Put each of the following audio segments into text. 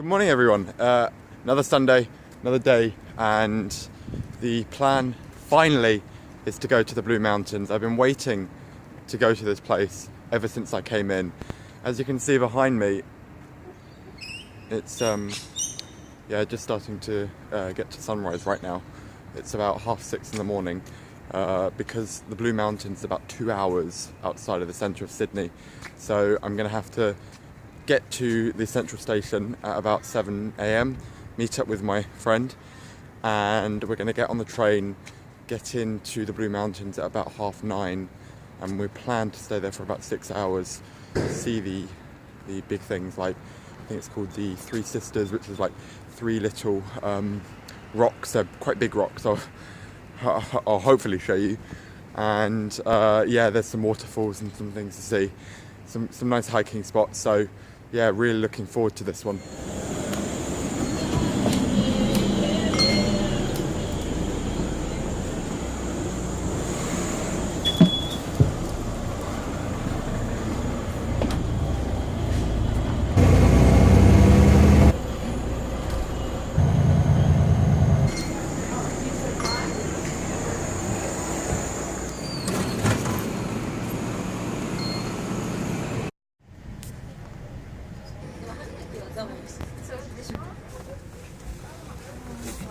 morning everyone. Another Sunday, another day, and the plan finally is to go to the Blue Mountains. I've been waiting to go to this place ever since I came in. As you can see behind me, it's just starting to get to sunrise right now. It's about 6:30 in the morning because the Blue Mountains is about 2 hours outside of the centre of Sydney. So I'm going to have to get to the central station at about 7 a.m, meet up with my friend, and we're going to get on the train, get into the Blue Mountains at about 9:30, and we plan to stay there for about 6 hours, see the big things, like I think it's called the Three Sisters, which is like three little rocks. They're quite big rocks. I'll hopefully show you. And there's some waterfalls and some things to see, some nice hiking spots. So yeah, really looking forward to this one.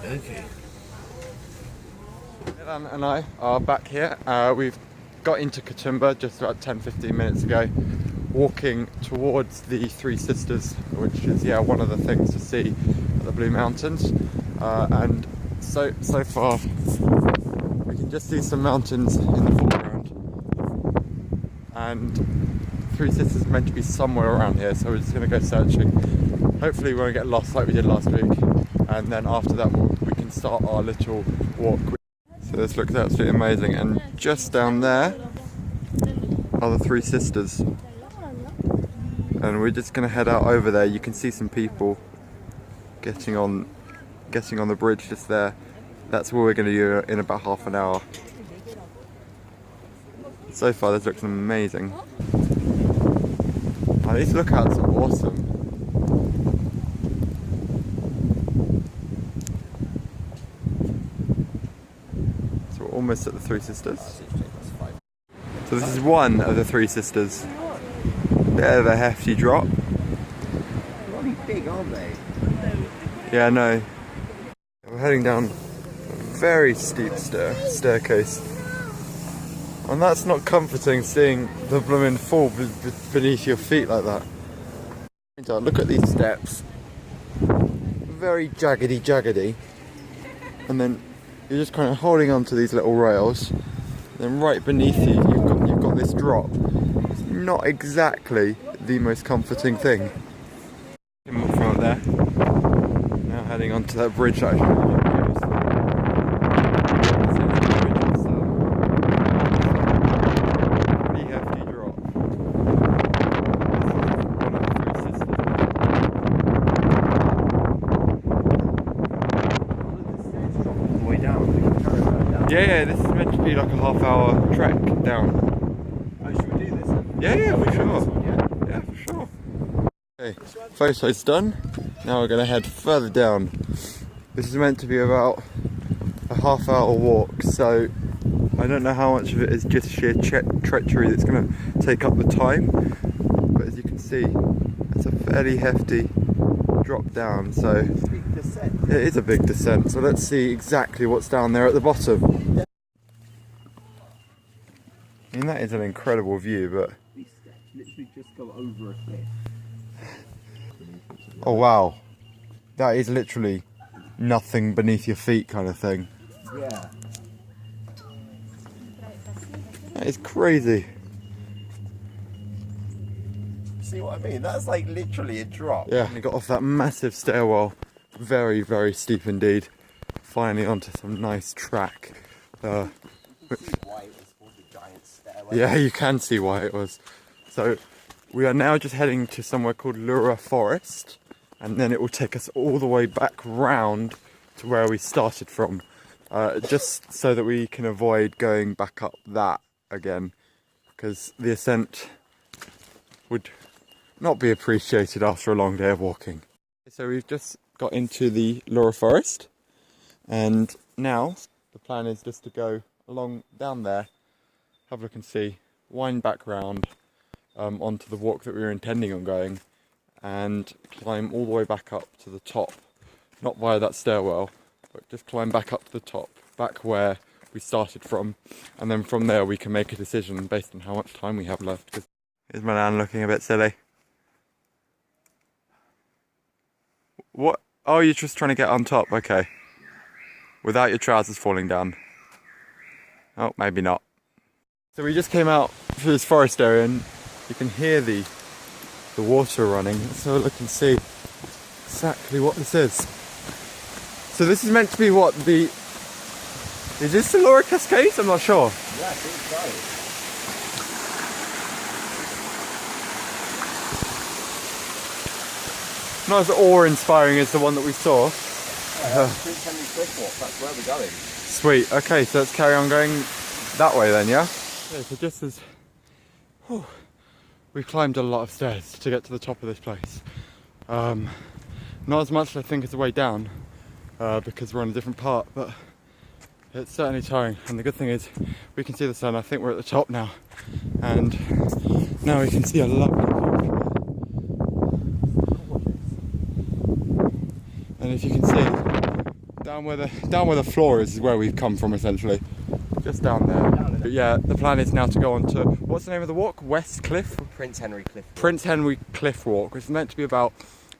Okay. Metin and I are back here. We've got into Katoomba just about 10-15 minutes ago, walking towards the Three Sisters, which is one of the things to see at the Blue Mountains. And so far we can just see some mountains in the foreground, and Three Sisters is meant to be somewhere around here, so we're just going to go searching. Hopefully we won't get lost like we did last week, and then after that we can start our little walk. So this looks absolutely amazing, and just down there are the Three Sisters, and we're just going to head out over there. You can see some people getting on the bridge just there. That's what we're going to do in about half an hour. So far this looks amazing. Oh, these lookouts are awesome. So we're almost at the Three Sisters. So this is one of the Three Sisters. Bit of a hefty drop. They're really big, aren't they? Yeah, I know. We're heading down a very steep staircase. And that's not comforting, seeing the blooming fall beneath your feet like that. Look at these steps. Very jaggedy. And then you're just kind of holding on to these little rails. Then right beneath you, you've got this drop. It's not exactly the most comforting thing. From up there. Now heading onto that bridge that I showed you. Yeah, this is meant to be like a half-hour trek down. Oh, should we do this then? Yeah, for sure. Yeah, for sure. Okay, photo's done. Now we're going to head further down. This is meant to be about a half-hour walk, so I don't know how much of it is just sheer treachery that's going to take up the time. But as you can see, it's a fairly hefty drop down, so it is a big descent. So let's see exactly what's down there at the bottom. I mean, that is an incredible view, but These steps literally just go over a cliff. oh wow, that is literally nothing beneath your feet kind of thing. Yeah. That is crazy. See what I mean? That's like literally a drop. Yeah, we got off that massive stairwell. Very, very steep indeed. Finally onto some nice track. Which why it was called the giant stairway. Yeah, you can see why it was. So we are now just heading to somewhere called Lura Forest, and then it will take us all the way back round to where we started from, just so that we can avoid going back up that again, because the ascent would not be appreciated after a long day of walking. So we've just got into the Laura Forest, and now the plan is just to go along down there, have a look and see, wind back round onto the walk that we were intending on going, and climb all the way back up to the top, not via that stairwell, but just climb back up to the top, back where we started from, and then from there we can make a decision based on how much time we have left. Is Metin looking a bit silly? What? Oh, you're just trying to get on top, okay. Without your trousers falling down. Oh, maybe not. So we just came out through this forest area and you can hear the water running. Let's have a look and see exactly what this is. So this is meant to be what the... Is this the Laura Cascades? I'm not sure. Yeah, I think so. Not as awe-inspiring as the one that we saw. Prince Henry Cliff Walk, that's where we're going. Sweet, okay, so let's carry on going that way then, yeah? Okay, so just as... we climbed a lot of stairs to get to the top of this place. Not as much, I think, as the way down, because we're on a different part, but it's certainly tiring. And the good thing is, we can see the sun. I think we're at the top now. And now we can see a lovely view. And as you can see, down where the floor is where we've come from, essentially. Just down there. But yeah, the plan is now to go on to, what's the name of the walk? West Cliff? Prince Henry Cliff Walk. Prince Henry Cliff Walk, which is meant to be about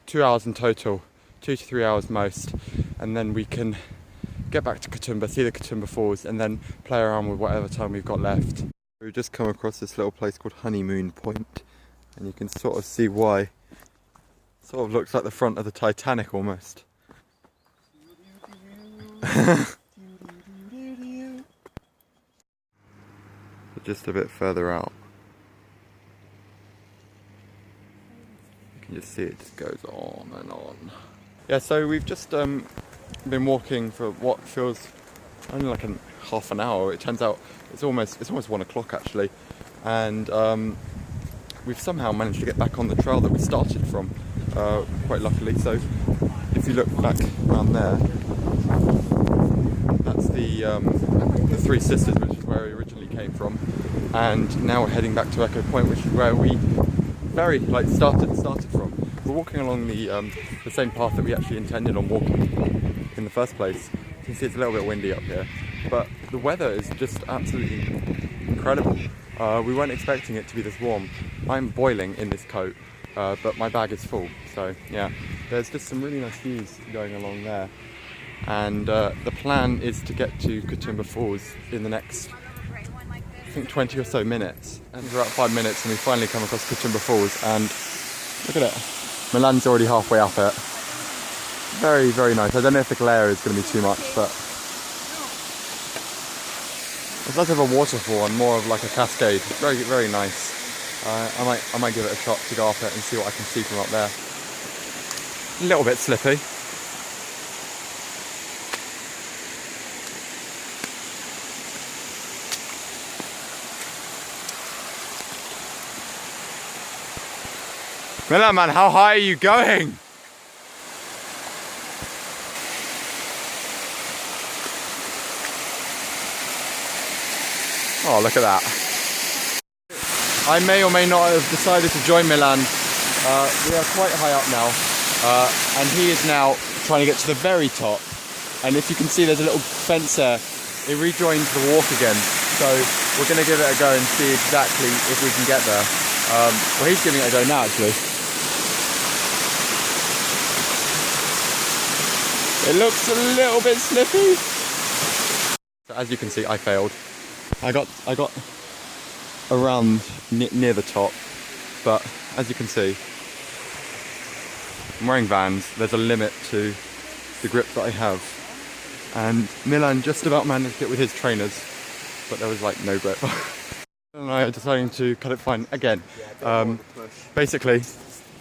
2 hours in total, 2 to 3 hours most. And then we can get back to Katoomba, see the Katoomba Falls, and then play around with whatever time we've got left. We've just come across this little place called Honeymoon Point, and you can sort of see why. It sort of looks like the front of the Titanic almost. Just a bit further out, you can just see it just goes on and on. Yeah, so we've just been walking for what feels only like half an hour. It turns out it's almost 1 o'clock actually, and we've somehow managed to get back on the trail that we started from, quite luckily. So if you look back around there, that's the Three Sisters, which is where we originally came from, and now we're heading back to Echo Point, which is where we started from. We're walking along the same path that we actually intended on walking in the first place. You can see it's a little bit windy up here, but the weather is just absolutely incredible. We weren't expecting it to be this warm. I'm boiling in this coat, but my bag is full. So yeah, there's just some really nice views going along there. And the plan is to get to Katoomba Falls in the next, I think, 20 or so minutes. And it's about 5 minutes and we finally come across Katoomba Falls, and look at it. Milan's already halfway up it. Very, very nice. I don't know if the glare is going to be too much, but it's less of a waterfall and more of like a cascade. Very, very nice. I might give it a shot to go up it and see what I can see from up there. A little bit slippy. Metin, man, how high are you going? Oh, look at that. I may or may not have decided to join Milan. We are quite high up now, and he is now trying to get to the very top. And if you can see, there's a little fence there. It rejoins the walk again. So we're going to give it a go and see exactly if we can get there. Well, he's giving it a go now, actually. It looks a little bit slippy. So as you can see, I failed. I got around near the top, but as you can see, I'm wearing Vans. There's a limit to the grip that I have, and Milan just about managed it with his trainers, but there was like no grip. And I are deciding to cut it fine again. Basically,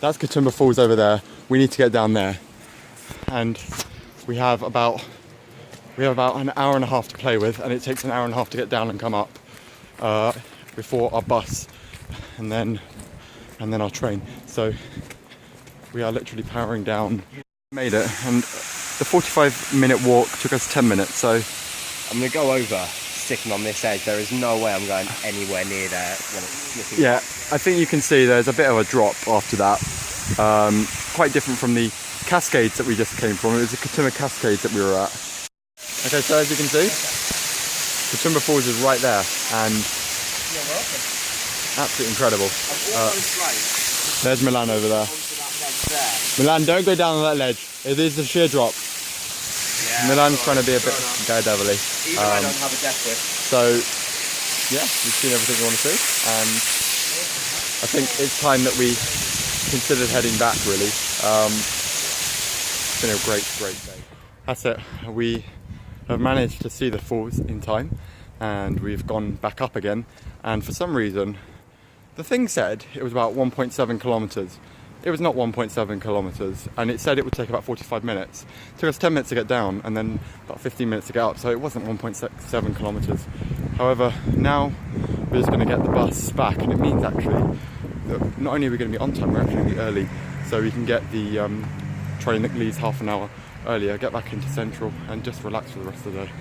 that's Katoomba Falls over there. We need to get down there, and we have about an hour and a half to play with, and it takes an hour and a half to get down and come up before our bus, and then our train. So we are literally powering down Made it, and the 45-minute walk took us 10 minutes, so... I'm going to go over, sticking on this edge. There is no way I'm going anywhere near there when it's looking. Yeah, I think you can see there's a bit of a drop after that. Quite different from the Cascades that we just came from. It was the Katoomba Cascades that we were at. Okay, so as you can see, Katoomba Falls is right there, and absolutely incredible. There's Milan over there. Milan, don't go down on that ledge. It is a sheer drop. Yeah, Milan's trying to be a bit daredevilly. Even I don't have a death wish. So, yeah, we've seen everything we want to see, and I think it's time that we considered heading back, really. It's been a great day. That's it. We have managed to see the falls in time, and we've gone back up again, and for some reason, the thing said it was about 1.7 kilometres. It was not 1.7 kilometres, and it said it would take about 45 minutes. It took us 10 minutes to get down, and then about 15 minutes to get up, so it wasn't 1.7 kilometres. However, now we're just going to get the bus back, and it means actually that not only are we going to be on time, we're actually going to be early, so we can get the train that leaves half an hour earlier, get back into Central, and just relax for the rest of the day.